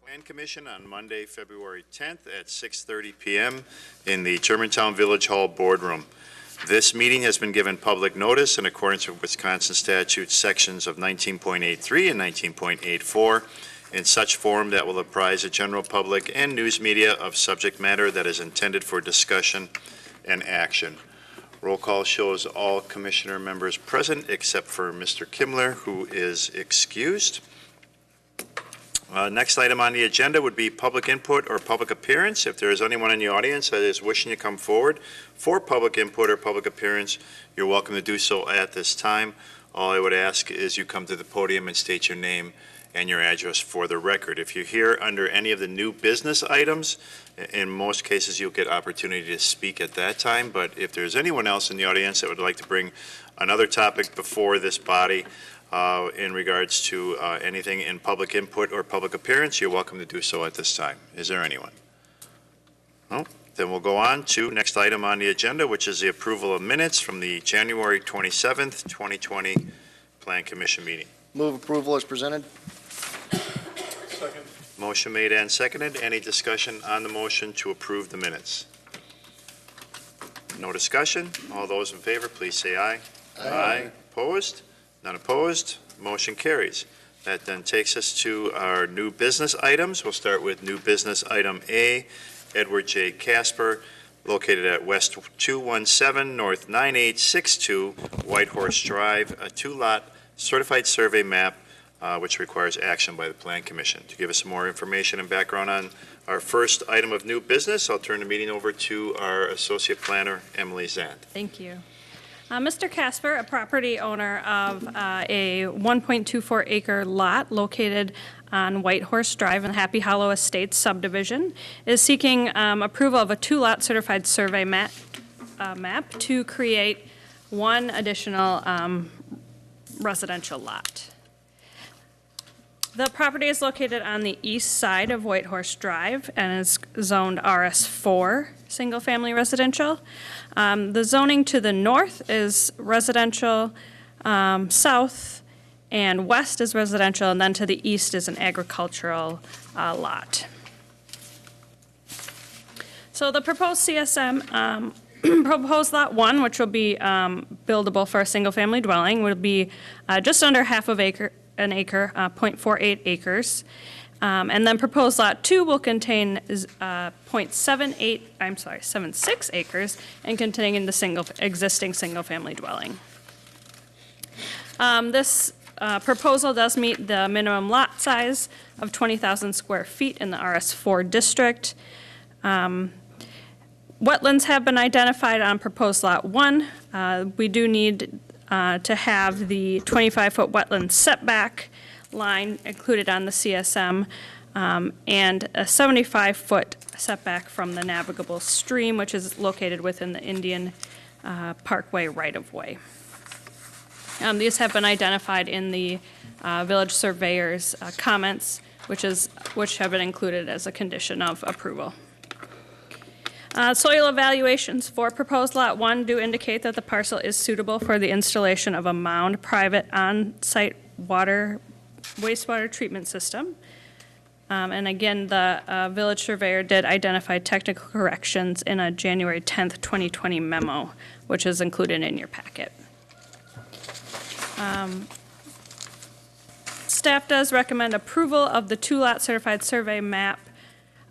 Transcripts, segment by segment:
Plan Commission on Monday, February 10th at 6:30 p.m. in the Germantown Village Hall Boardroom. This meeting has been given public notice in accordance with Wisconsin statute sections of 19.83 and 19.84 in such form that will apprise the general public and news media of subject matter that is intended for discussion and action. Roll call shows all commissioner members present except for Mr. Kimler, who is excused. Next item on the agenda would be public input or public appearance. If there is anyone in the audience that is wishing to come forward for public input or public appearance, you're welcome to do so at this time. All I would ask is you come to the podium and state your name and your address for the record. If you're here under any of the new business items, in most cases you'll get opportunity to speak at that time, but if there's anyone else in the audience that would like to bring another topic before this body in regards to anything in public input or public appearance, you're welcome to do so at this time. Is there anyone? No? Then we'll go on to next item on the agenda, which is the approval of minutes from the January 27th, 2020 Plan Commission meeting. Move approval as presented. Second. Motion made and seconded. Any discussion on the motion to approve the minutes? No discussion? All those in favor, please say aye. Aye. Opposed? None opposed. Motion carries. That then takes us to our new business items. We'll start with new business item A, Edward J. Casper, located at West 217 North 9862 White Horse Drive, a two-lot certified survey map, which requires action by the Plan Commission. To give us some more information and background on our first item of new business, I'll turn the meeting over to our Associate Planner, Emily Zand. Thank you. Mr. Casper, a property owner of a 1.24 acre lot located on White Horse Drive in the Happy Hollow Estates subdivision, is seeking approval of a two-lot certified survey map to create one additional residential lot. The property is located on the east side of White Horse Drive and is zoned RS4, single-family residential. The zoning to the north is residential, south and west is residential, and then to the east is an agricultural lot. So the proposed CSM, proposed lot 1, which will be buildable for a single-family dwelling, would be just under an acre, 0.48 acres. And then proposed lot 2 will contain 76 acres and containing the existing single-family dwelling. This proposal does meet the minimum lot size of 20,000 square feet in the RS4 district. Wetlands have been identified on proposed lot 1. We do need to have the 25-foot wetland setback line included on the CSM, and a 75-foot setback from the navigable stream, which is located within the Indian Parkway right-of-way. These have been identified in the village surveyor's comments, which have been included as a condition of approval. Soil evaluations for proposed lot 1 do indicate that the parcel is suitable for the installation of a mound private on-site wastewater treatment system. And again, the village surveyor did identify technical corrections in a January 10th, 2020 memo, which is included in your packet. Staff does recommend approval of the two-lot certified survey map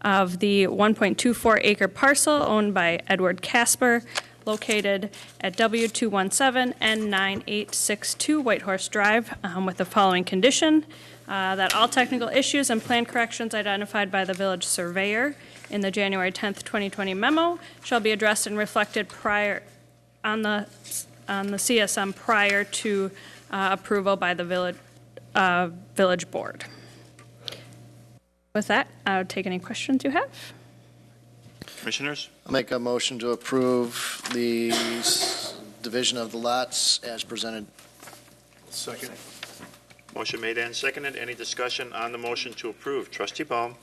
of the 1.24 acre parcel owned by Edward Casper, located at W217 and 9862 White Horse Drive, with the following condition: that all technical issues and plan corrections identified by the village surveyor in the January 10th, 2020 memo shall be addressed and reflected on the CSM prior to approval by the village board. With that, I would take any questions you have. Commissioners? I'll make a motion to approve the division of the lots as presented. Second. Motion made and seconded. Any discussion on the motion to approve? Trustee Baum.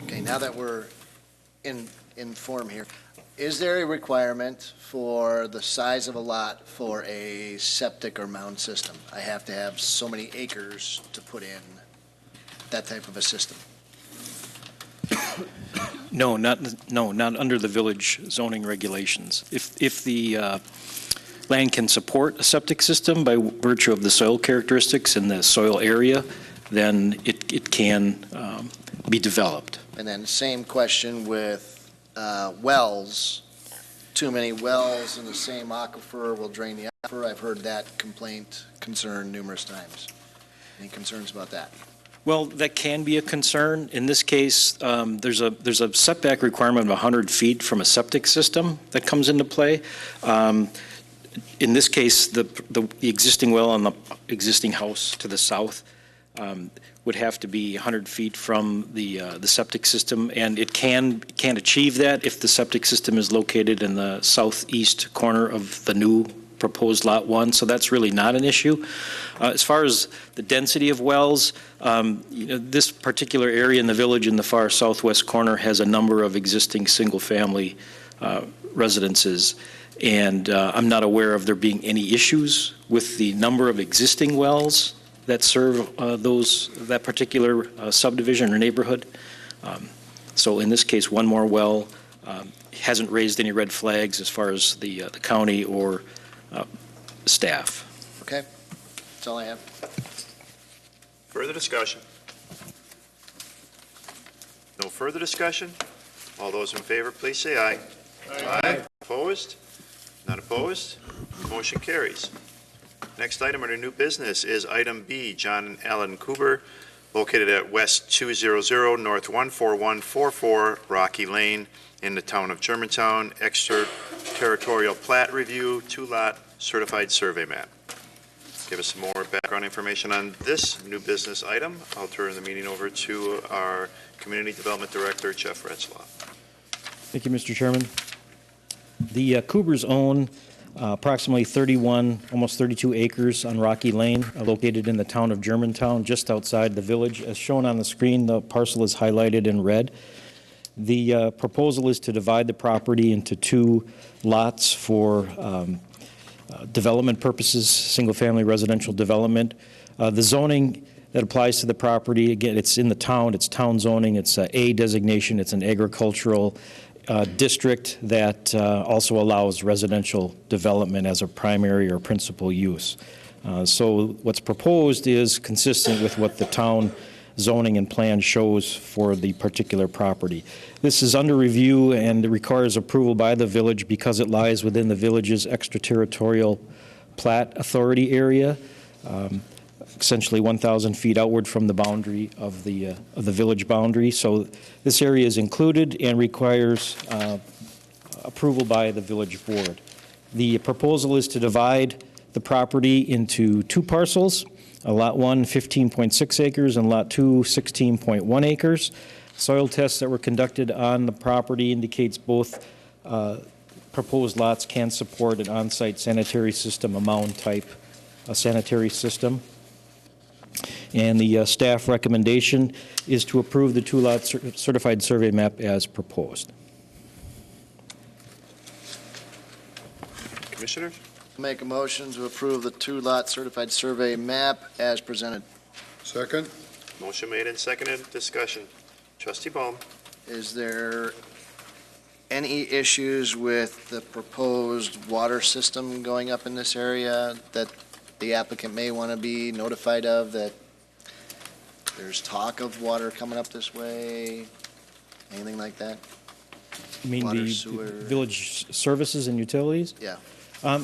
Okay, now that we're in form here, is there a requirement for the size of a lot for a septic or mound system? I have to have so many acres to put in that type of a system. No, not under the village zoning regulations. If the land can support a septic system by virtue of the soil characteristics and the soil area, then it can be developed. And then same question with wells. Too many wells in the same aquifer will drain the aquifer. I've heard that concern numerous times. Any concerns about that? Well, that can be a concern. In this case, there's a setback requirement of 100 feet from a septic system that comes into play. In this case, the existing well on the existing house to the south would have to be 100 feet from the septic system, and it can achieve that if the septic system is located in the southeast corner of the new proposed Lot 1, so that's really not an issue. As far as the density of wells, this particular area in the village in the far southwest corner has a number of existing single-family residences, and I'm not aware of there being any issues with the number of existing wells that serve that particular subdivision or neighborhood. So in this case, one more well hasn't raised any red flags as far as the county or staff. Okay, that's all I have. Further discussion? No further discussion? All those in favor, please say aye. Aye. Opposed? Not opposed? Motion carries. Next item under new business is item B, John and Alan Cooper, located at West 200 North 14144 Rocky Lane in the town of Germantown, extraterritorial plat review, two-lot certified survey map. Give us some more background information on this new business item. I'll turn the meeting over to our Community Development Director, Jeff Retzlaff. Thank you, Mr. Chairman. The Coopers own approximately 31, almost 32 acres on Rocky Lane, located in the town of Germantown, just outside the village. As shown on the screen, the parcel is highlighted in red. The proposal is to divide the property into two lots for development purposes, single-family residential development. The zoning that applies to the property, again, it's in the town, it's town zoning, it's A designation, it's an agricultural district that also allows residential development as a primary or principal use. So what's proposed is consistent with what the town zoning and plan shows for the particular property. This is under review and it requires approval by the village because it lies within the village's extraterritorial plat authority area, essentially 1,000 feet outward from the boundary of the village boundary. So this area is included and requires approval by the village board. The proposal is to divide the property into two parcels. Lot 1, 15.6 acres, and Lot 2, 16.1 acres. Soil tests that were conducted on the property indicates both proposed lots can support an on-site sanitary system, a mound-type sanitary system. And the staff recommendation is to approve the two-lot certified survey map as proposed. Commissioners? Make a motion to approve the two-lot certified survey map as presented. Second? Motion made and seconded. Discussion. Trustee Baum. Is there any issues with the proposed water system going up in this area that the applicant may want to be notified of, that there's talk of water coming up this way? Anything like that? You mean Water, the sewer. village services and utilities? Yeah.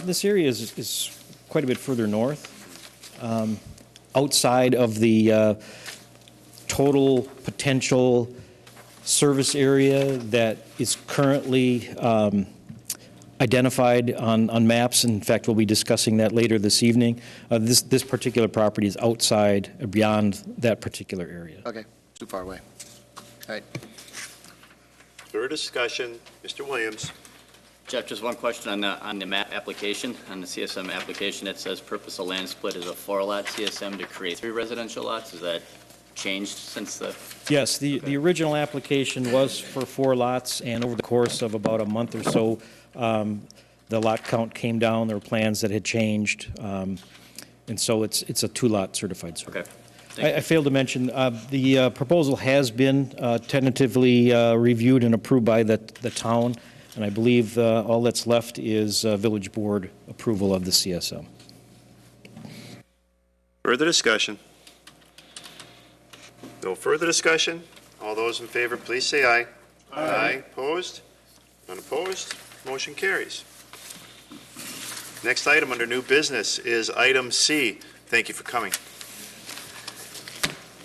This area is quite a bit further north, outside of the total potential service area that is currently identified on maps. In fact, we'll be discussing that later this evening. This particular property is outside, beyond that particular area. Okay, too far away. All right. Third discussion. Mr. Williams. Jeff, just one question on the map application, on the CSM application. It says purpose of land split is a 4-lot CSM to create 3 residential lots. Is that changed since the? Yes, the original application was for 4 lots, and over the course of about a month or so, the lot count came down. There were plans that had changed, and so it's a 2-lot certified survey. Okay, I failed to mention, the proposal has been tentatively reviewed and approved by the town, and I believe all that's left is village board approval of the CSM. Further discussion? No further discussion? All those in favor, please say aye. Aye. Opposed? None opposed? Motion carries. Next item under new business is item C. Thank you for coming.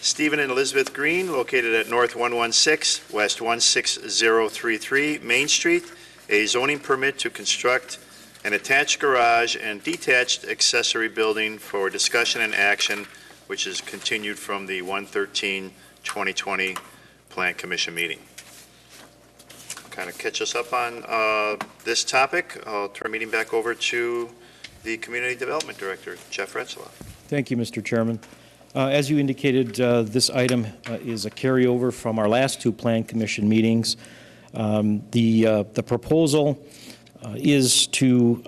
Stephen and Elizabeth Green, located at North 116, West 16033 Main Street, a zoning permit to construct an attached garage and detached accessory building for discussion and action, which is continued from the 1/13/2020 Plan Commission meeting. Kind of catch us up on this topic. I'll turn the meeting back over to the Community Development Director, Jeff Retzlaff. Thank you, Mr. Chairman. As you indicated, this item is a carryover from our last two Plan Commission meetings. The proposal is to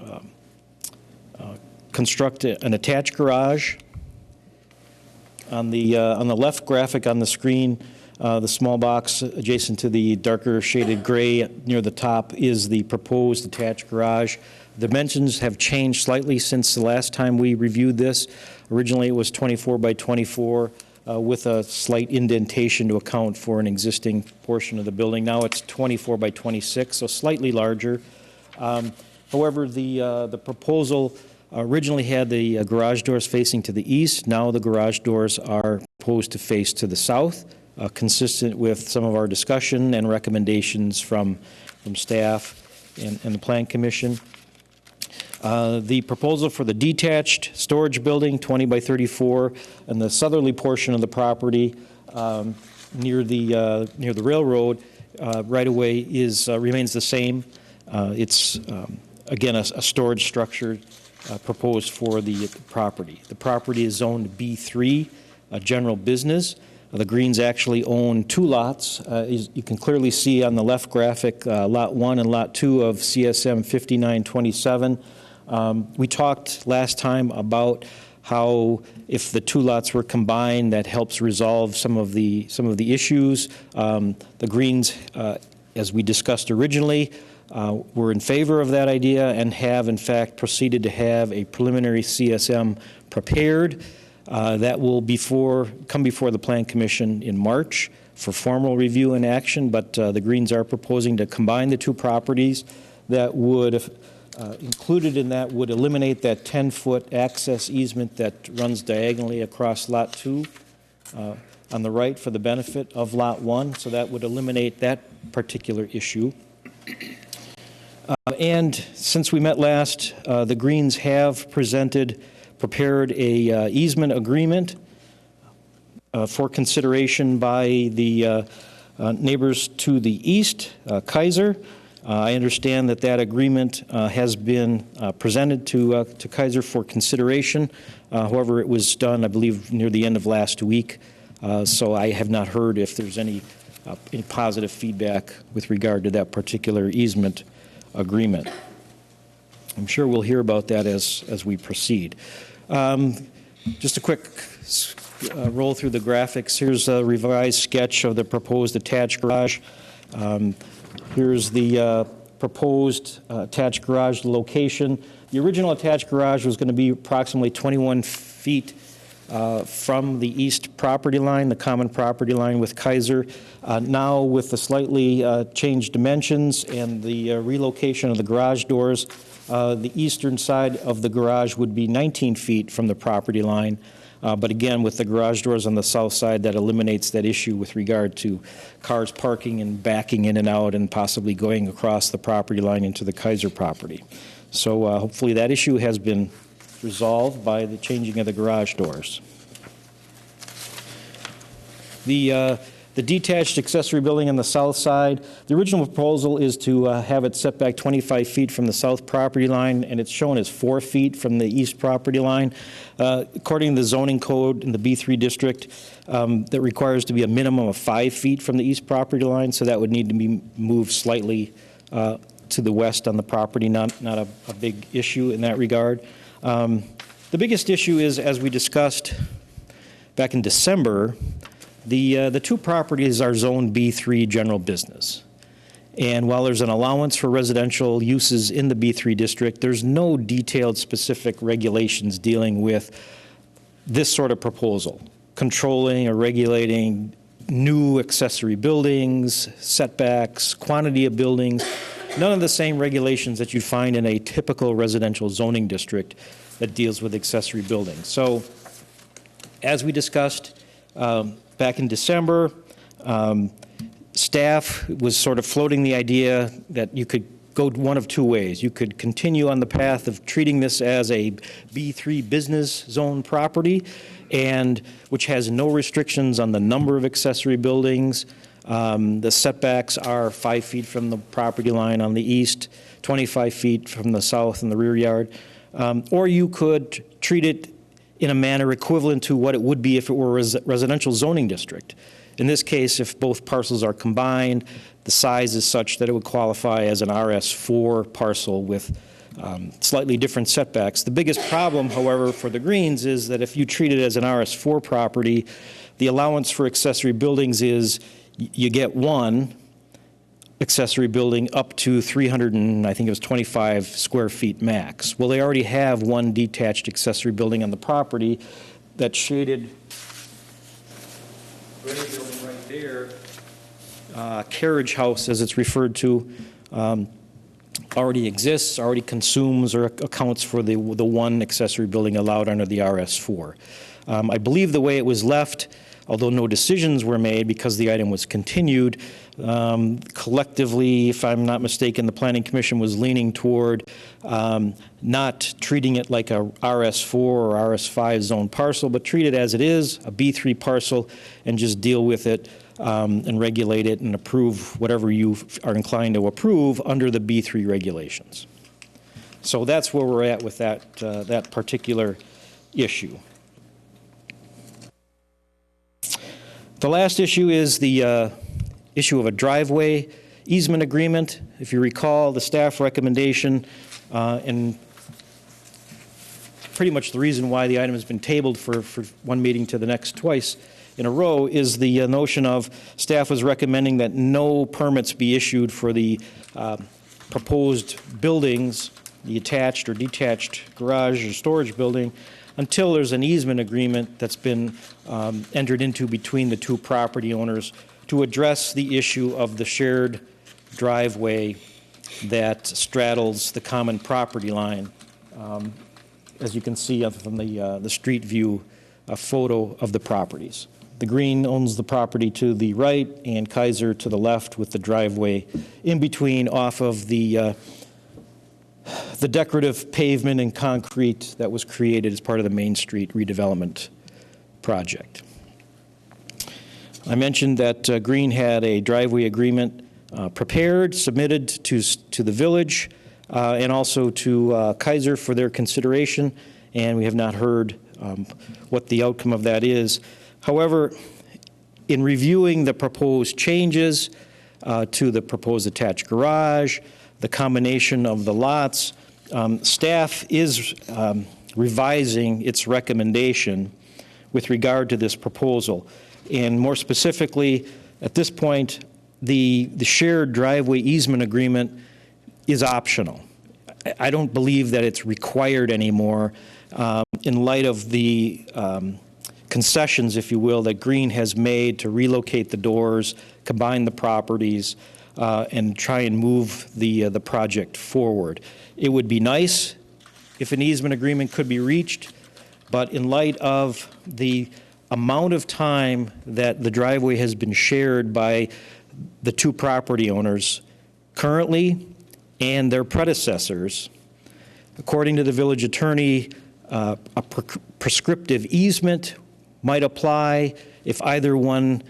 construct an attached garage. On the left graphic on the screen, the small box adjacent to the darker shaded gray near the top is the proposed attached garage. Dimensions have changed slightly since the last time we reviewed this. Originally, it was 24 by 24 with a slight indentation to account for an existing portion of the building. Now it's 24 by 26, so slightly larger. However, the proposal originally had the garage doors facing to the east. Now the garage doors are proposed to face to the south, consistent with some of our discussion and recommendations from staff and the Plan Commission. The proposal for the detached storage building, 20 by 34, and the southerly portion of the property near the railroad right away remains the same. It's again a storage structure proposed for the property. The property is zoned B3, general business. The Greens actually own two lots. You can clearly see on the left graphic, Lot 1 and Lot 2 of CSM 5927. We talked last time about how if the two lots were combined, that helps resolve some of the issues. The Greens, as we discussed originally, were in favor of that idea and have, in fact, proceeded to have a preliminary CSM prepared. That will come before the Plan Commission in March for formal review and action, but the Greens are proposing to combine the two properties. That would, included in that, would eliminate that 10-foot access easement that runs diagonally across Lot 2 on the right for the benefit of Lot 1, so that would eliminate that particular issue. And since we met last, the Greens have prepared a easement agreement for consideration by the neighbors to the east, Kaiser. I understand that agreement has been presented to Kaiser for consideration. However, it was done, I believe, near the end of last week, so I have not heard if there's any positive feedback with regard to that particular easement agreement. I'm sure we'll hear about that as we proceed. Just a quick roll through the graphics. Here's a revised sketch of the proposed attached garage. Here's the proposed attached garage location. The original attached garage was going to be approximately 21 feet from the east property line, the common property line with Kaiser. Now, with the slightly changed dimensions and the relocation of the garage doors, the eastern side of the garage would be 19 feet from the property line. But again, with the garage doors on the south side, that eliminates that issue with regard to cars parking and backing in and out and possibly going across the property line into the Kaiser property. So hopefully that issue has been resolved by the changing of the garage doors. The detached accessory building on the south side, the original proposal is to have it set back 25 feet from the south property line, and it's shown as 4 feet from the east property line. According to the zoning code in the B3 district, that requires to be a minimum of 5 feet from the east property line, so that would need to be moved slightly to the west on the property, not a big issue in that regard. The biggest issue is, as we discussed, back in December, the two properties are zoned B3 general business. And while there's an allowance for residential uses in the B3 district, there's no detailed specific regulations dealing with this sort of proposal, controlling or regulating new accessory buildings, setbacks, quantity of buildings, none of the same regulations that you'd find in a typical residential zoning district that deals with accessory buildings. So, as we discussed back in December, staff was sort of floating the idea that you could go one of two ways. You could continue on the path of treating this as a B3 business zone property, and which has no restrictions on the number of accessory buildings. The setbacks are 5 feet from the property line on the east, 25 feet from the south in the rear yard. Or you could treat it in a manner equivalent to what it would be if it were a residential zoning district. In this case, if both parcels are combined, the size is such that it would qualify as an RS4 parcel with slightly different setbacks. The biggest problem, however, for the Greens is that if you treat it as an RS4 property, the allowance for accessory buildings is you get one accessory building up to 300 and I think it was 25 square feet max. Well, they already have one detached accessory building on the property. That shaded gray building right there, carriage house as it's referred to, already exists, already consumes or accounts for the one accessory building allowed under the RS4. I believe the way it was left, although no decisions were made because the item was continued, collectively, if I'm not mistaken, the Planning Commission was leaning toward not treating it like a RS4 or RS5 zone parcel, but treat it as it is, a B3 parcel, and just deal with it and regulate it and approve whatever you are inclined to approve under the B3 regulations. So that's where we're at with that particular issue. The last issue is the issue of a driveway easement agreement. If you recall, the staff recommendation and pretty much the reason why the item has been tabled for one meeting to the next twice in a row is the notion of staff was recommending that no permits be issued for the proposed buildings, the attached or detached garage or storage building, until there's an easement agreement that's been entered into between the two property owners to address the issue of the shared driveway that straddles the common property line. As you can see from the street view, a photo of the properties. The Green owns the property to the right and Kaiser to the left, with the driveway in between off of the decorative pavement and concrete that was created as part of the Main Street redevelopment project. I mentioned that Green had a driveway agreement prepared, submitted to the village, and also to Kaiser for their consideration, and we have not heard what the outcome of that is. However, in reviewing the proposed changes to the proposed attached garage, the combination of the lots, staff is revising its recommendation with regard to this proposal. And more specifically, at this point, the shared driveway easement agreement is optional. I don't believe that it's required anymore in light of the concessions, if you will, that Green has made to relocate the doors, combine the properties, and try and move the project forward. It would be nice if an easement agreement could be reached, but in light of the amount of time that the driveway has been shared by the two property owners currently and their predecessors, according to the village attorney, a prescriptive easement might apply if either one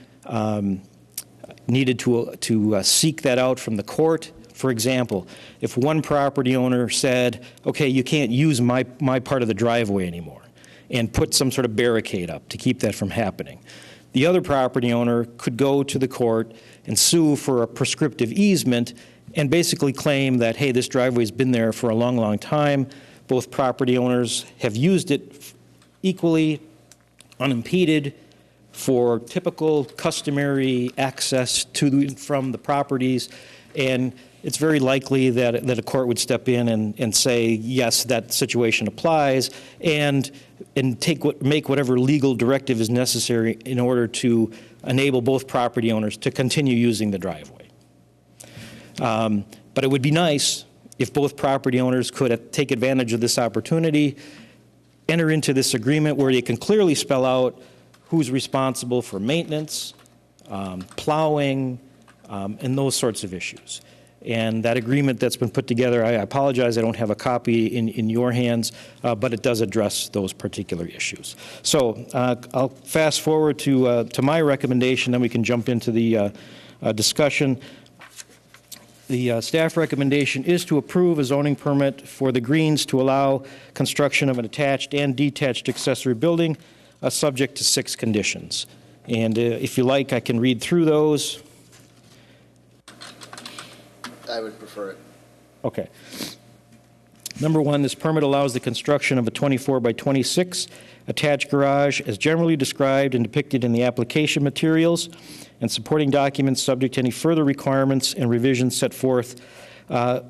needed to seek that out from the court. For example, if one property owner said, okay, you can't use my part of the driveway anymore, and put some sort of barricade up to keep that from happening, the other property owner could go to the court and sue for a prescriptive easement and basically claim that, hey, this driveway's been there for a long, long time. Both property owners have used it equally, unimpeded, for typical customary access to and from the properties, and it's very likely that a court would step in and say, yes, that situation applies, and make whatever legal directive is necessary in order to enable both property owners to continue using the driveway. But it would be nice if both property owners could take advantage of this opportunity, enter into this agreement where you can clearly spell out who's responsible for maintenance, plowing, and those sorts of issues. And that agreement that's been put together, I apologize, I don't have a copy in your hands, but it does address those particular issues. So I'll fast forward to my recommendation, then we can jump into the discussion. The staff recommendation is to approve a zoning permit for the Greens to allow construction of an attached and detached accessory building, subject to 6 conditions. And if you like, I can read through those. I would prefer it. Okay. Number 1, this permit allows the construction of a 24 by 26 attached garage as generally described and depicted in the application materials and supporting documents, subject to any further requirements and revisions set forth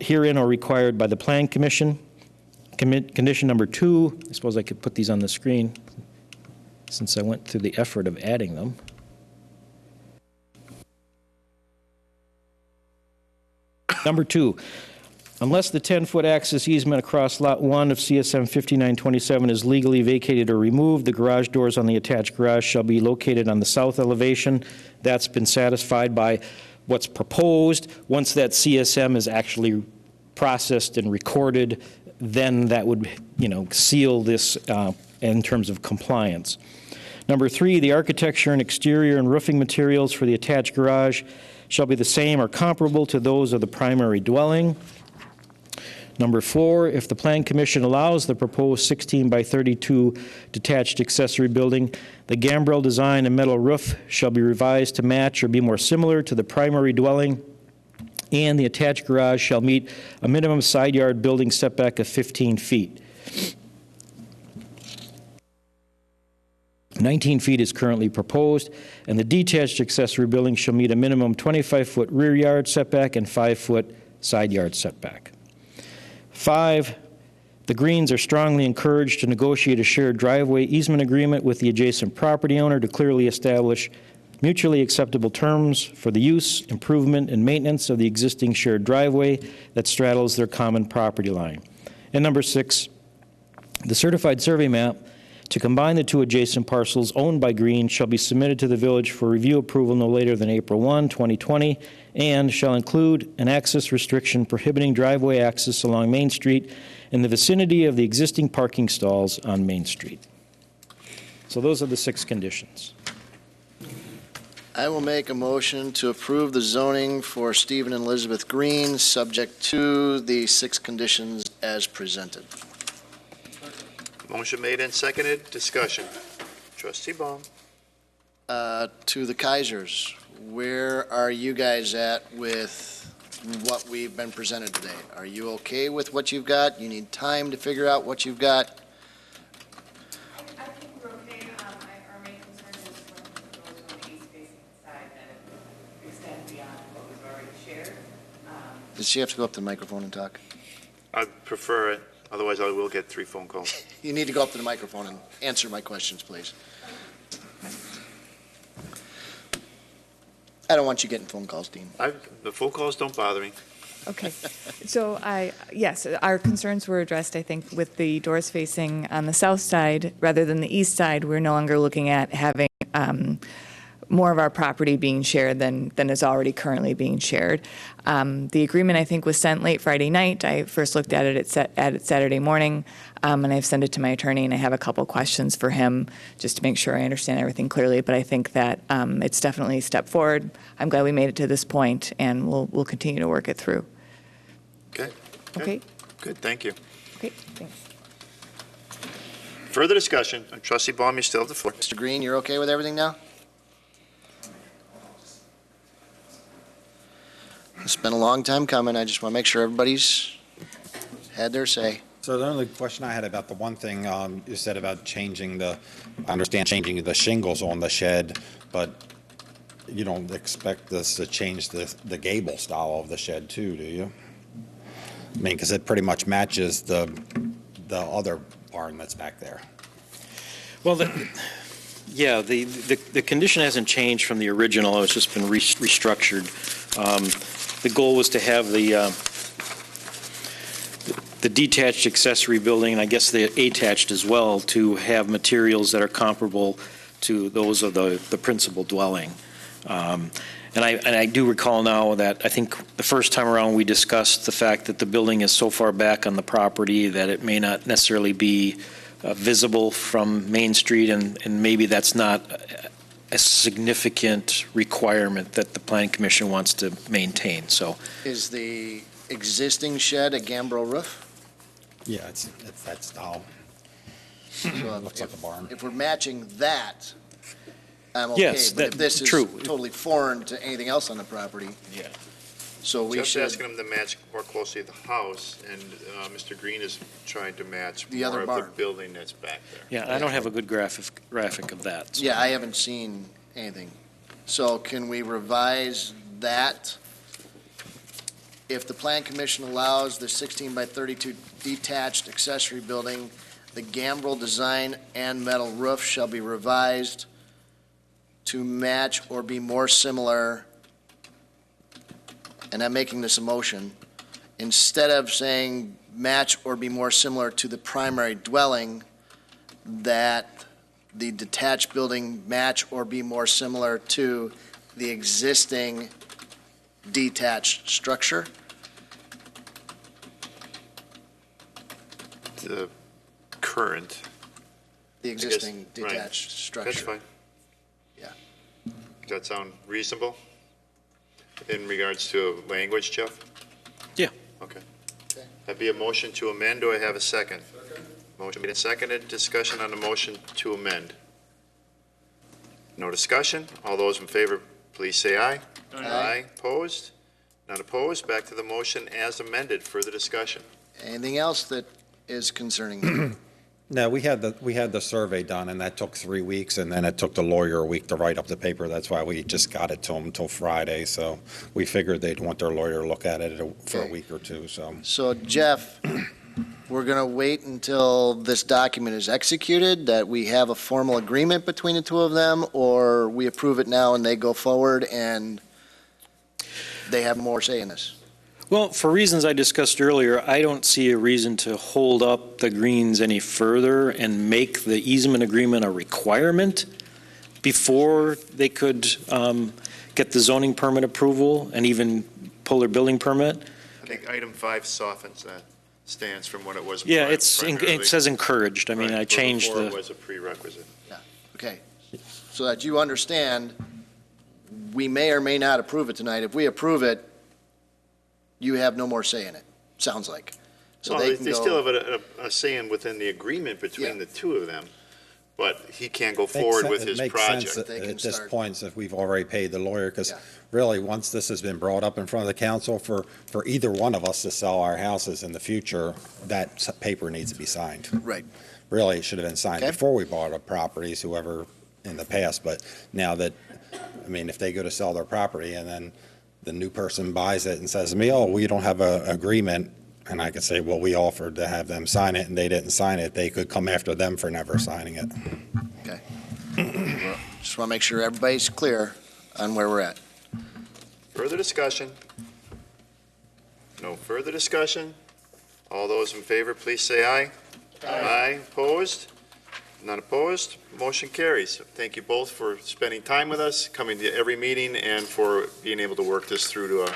herein or required by the Plan Commission. Condition number 2, I suppose I could put these on the screen since I went through the effort of adding them. Number 2, unless the 10-foot access easement across Lot 1 of CSM 5927 is legally vacated or removed, the garage doors on the attached garage shall be located on the south elevation. That's been satisfied by what's proposed. Once that CSM is actually processed and recorded, then that would, seal this in terms of compliance. Number 3, the architecture and exterior and roofing materials for the attached garage shall be the same or comparable to those of the primary dwelling. Number 4, if the Plan Commission allows the proposed 16 by 32 detached accessory building, the gambrel design and metal roof shall be revised to match or be more similar to the primary dwelling, and the attached garage shall meet a minimum side yard building setback of 15 feet. 19 feet is currently proposed, and the detached accessory building shall meet a minimum 25-foot rear yard setback and 5-foot side yard setback. 5, the Greens are strongly encouraged to negotiate a shared driveway easement agreement with the adjacent property owner to clearly establish mutually acceptable terms for the use, improvement, and maintenance of the existing shared driveway that straddles their common property line. And number 6, the certified survey map to combine the 2 adjacent parcels owned by Green shall be submitted to the village for review approval no later than April 1, 2020, and shall include an access restriction prohibiting driveway access along Main Street in the vicinity of the existing parking stalls on Main Street. So those are the 6 conditions. I will make a motion to approve the zoning for Stephen and Elizabeth Green, subject to the 6 conditions as presented. Motion made and seconded. Discussion. Trustee Baum. To the Kaisers, where are you guys at with what we've been presented today? Are you okay with what you've got? You need time to figure out what you've got? I think we're okay. Our main concern is when it goes on the east-facing side, that it extends beyond what we've already shared. Does she have to go up to the microphone and talk? I'd prefer it. Otherwise, I will get 3 phone calls. You need to go up to the microphone and answer my questions, please. I don't want you getting phone calls, Dean. The phone calls don't bother me. Okay. So yes, our concerns were addressed, I think, with the doors facing on the south side rather than the east side. We're no longer looking at having more of our property being shared than is already currently being shared. The agreement, I think, was sent late Friday night. I first looked at it Saturday morning, and I've sent it to my attorney, and I have a couple questions for him just to make sure I understand everything clearly. But I think that it's definitely a step forward. I'm glad we made it to this point, and we'll continue to work it through. Okay. Okay? Good, thank you. Okay, thanks. Further discussion. Trustee Baum, you still have the floor. Mr. Green, you're okay with everything now? It's been a long time coming. I just want to make sure everybody's had their say. So the only question I had about the one thing you said about changing I understand changing the shingles on the shed, but you don't expect this to change the gable style of the shed too, do you? I mean, because it pretty much matches the other barn that's back there. Well, the condition hasn't changed from the original, it's just been restructured. The goal was to have the detached accessory building, and I guess the attached as well, to have materials that are comparable to those of the principal dwelling. And I do recall now that I think the first time around we discussed the fact that the building is so far back on the property that it may not necessarily be visible from Main Street, and maybe that's not a significant requirement that the Planning Commission wants to maintain, so. Is the existing shed a gambrel roof? Yeah, it's that style. So Looks like a barn. If we're matching that, I'm okay. Yes, But if that- this is true. totally foreign to anything else on the property, Yeah. so we Jeff's should, asking him to match more closely the house, and Mr. Green is trying to match The other more of the barn. building that's back there. Yeah, I don't have a good graphic of that. so. yeah, I haven't seen anything. So can we revise that? If the Plan Commission allows the 16 by 32 detached accessory building, the gambrel design and metal roof shall be revised to match or be more similar, and I'm making this a motion, instead of saying match or be more similar to the primary dwelling, that the detached building match or be more similar to the existing detached structure? The current, The existing right. detached that's structure. fine. Yeah. Does that sound reasonable in regards to language, Jeff? Yeah. Okay. Okay. That'd be a motion to amend. Do I have a second? Motion made and seconded. Discussion on the motion to amend. No discussion. All those in favor, please say aye. Aye. Opposed? Not opposed. Back to the motion as amended. Further discussion. Anything else that is concerning? No, we had the survey done, and that took 3 weeks, and then it took the lawyer a week to write up the paper. That's why we just got it to them until Friday, so we figured they'd want their lawyer to look at it for a Okay. week or two, so. So Jeff, we're going to wait until this document is executed, that we have a formal agreement between the two of them, or we approve it now and they go forward and they have more say in this? Well, for reasons I discussed earlier, I don't see a reason to hold up the Greens any further and make the easement agreement a requirement before they could get the zoning permit approval and even pull their building permit. I think item 5 softens that stance from what it was. Yeah, primarily. it says encouraged. I mean, Right, I changed before it the, was a prerequisite. Okay. So that you understand, we may or may not approve it tonight. If we approve it, you have no more say in it, sounds like. So Well, they can they still go, have a say within the agreement between Yeah. the two of them, but he can't go forward with his It makes sense project. They can at this start. point, since we've already paid the lawyer, because Yeah. really, once this has been brought up in front of the council for either one of us to sell our houses in the future, that paper needs to be signed. right. Really, it should have been signed Okay. before we bought the properties, whoever in the past, but now that, I mean, if they go to sell their property and then the new person buys it and says to me, oh, we don't have an agreement, and I could say, well, we offered to have them sign it and they didn't sign it, they could come after them for never signing it. Just want to make sure everybody's clear on where we're at. Further discussion? No further discussion? All those in favor, please say aye. Aye. Opposed? None opposed? Motion carries. Thank you both for spending time with us, coming to every meeting, and for being able to work this through to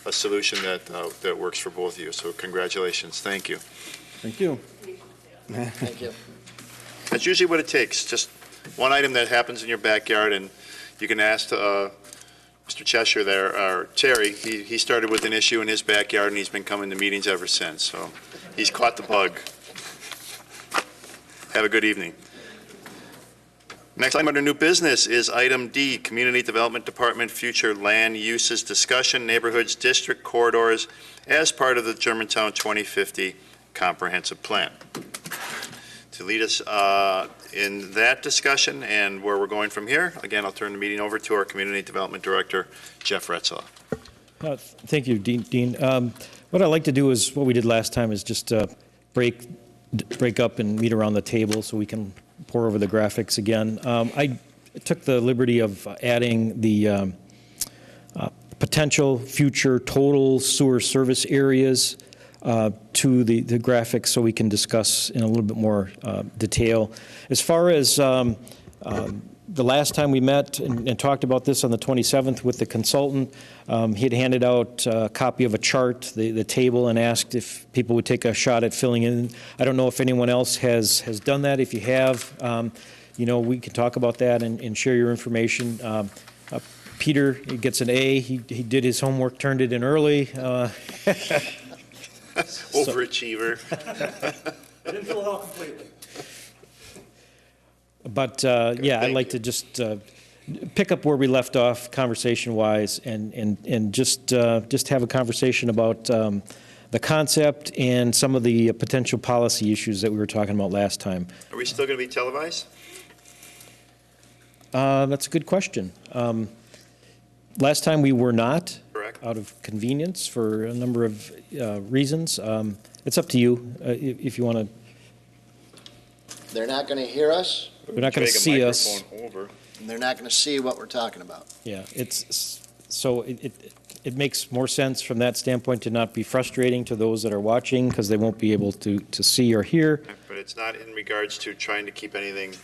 a solution that works for both of you. So congratulations. Thank you. Thank you. Thank you. That's usually what it takes, just one item that happens in your backyard, and you can ask Mr. Cheshire there, or Terry, he started with an issue in his backyard, and he's been coming to meetings ever since, so he's caught the bug. Have a good evening. Next item under new business is item D, Community Development Department Future Land Uses Discussion, Neighborhoods, District Corridors, as part of the Germantown 2050 comprehensive plan. To lead us in that discussion and where we're going from here, again, I'll turn the meeting over to our Community Development Director, Jeff Retzlaff. Thank you, Dean. What I'd like to do is, what we did last time, is just break up and meet around the table so we can pour over the graphics again. I took the liberty of adding the potential future total sewer service areas to the graphics so we can discuss in a little bit more detail. As far as the last time we met and talked about this on the 27th with the consultant, he had handed out a copy of a chart, the table, and asked if people would take a shot at filling in. I don't know if anyone else has done that. If you have, we can talk about that and share your information. Peter gets an A. He did his homework, turned it in early. Overachiever. I didn't fill it out completely. But, yeah, I'd like to just pick up where we left off conversation-wise and just have a conversation about the concept and some of the potential policy issues that we were talking about last time. Are we still going to be televised? That's a good question. Last time we were not. Correct. Out of convenience for a number of reasons. It's up to you if you want to. They're not going to hear us, They're not going to Take a see us. microphone over. and they're not going to see what we're talking about. Yeah, so it makes more sense from that standpoint to not be frustrating to those that are watching because they won't be able to see or hear. But it's not in regards to trying to keep anything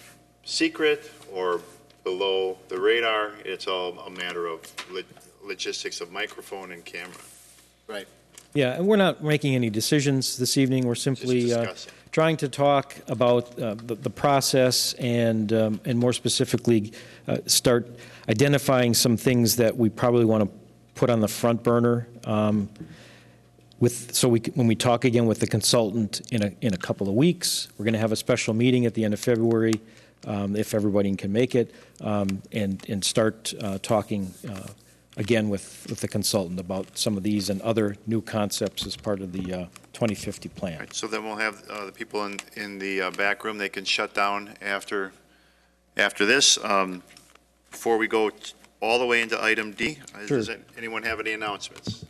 secret or below the radar. It's all a matter of logistics of microphone and camera. Right. Yeah, and we're not making any decisions this evening. We're simply discussing. trying to talk about the process and more specifically start identifying some things that we probably want to put on the front burner when we talk again with the consultant in a couple of weeks. We're going to have a special meeting at the end of February if everybody can make it and start talking again with the consultant about some of these and other new concepts as part of the 2050 plan. Right, so then we'll have the people in the back room, they can shut down after this. Before we go all the way into item D, Sure. does anyone have any announcements?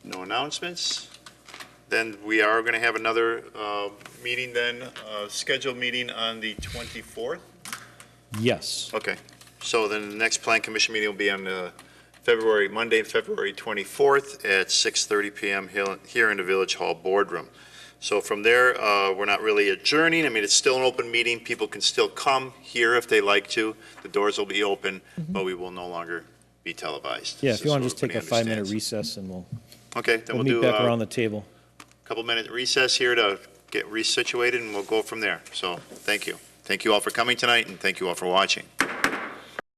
No announcements? Then we are going to have another meeting then, scheduled meeting on the 24th? Yes. Okay, so then the next Plan Commission meeting will be on Monday, February 24th at 6:30 PM here in the Village Hall Boardroom. So from there, we're not really adjourning. I mean, it's still an open meeting. People can still come here if they like to. The doors will be open, but we will no longer be televised. Yeah, if you want to So just take a everybody 5-minute understands. recess and we'll Okay, then we'll meet do back a around the table. couple-minute recess here to get resituated, and we'll go from there. So, thank you. Thank you all for coming tonight, and thank you all for watching.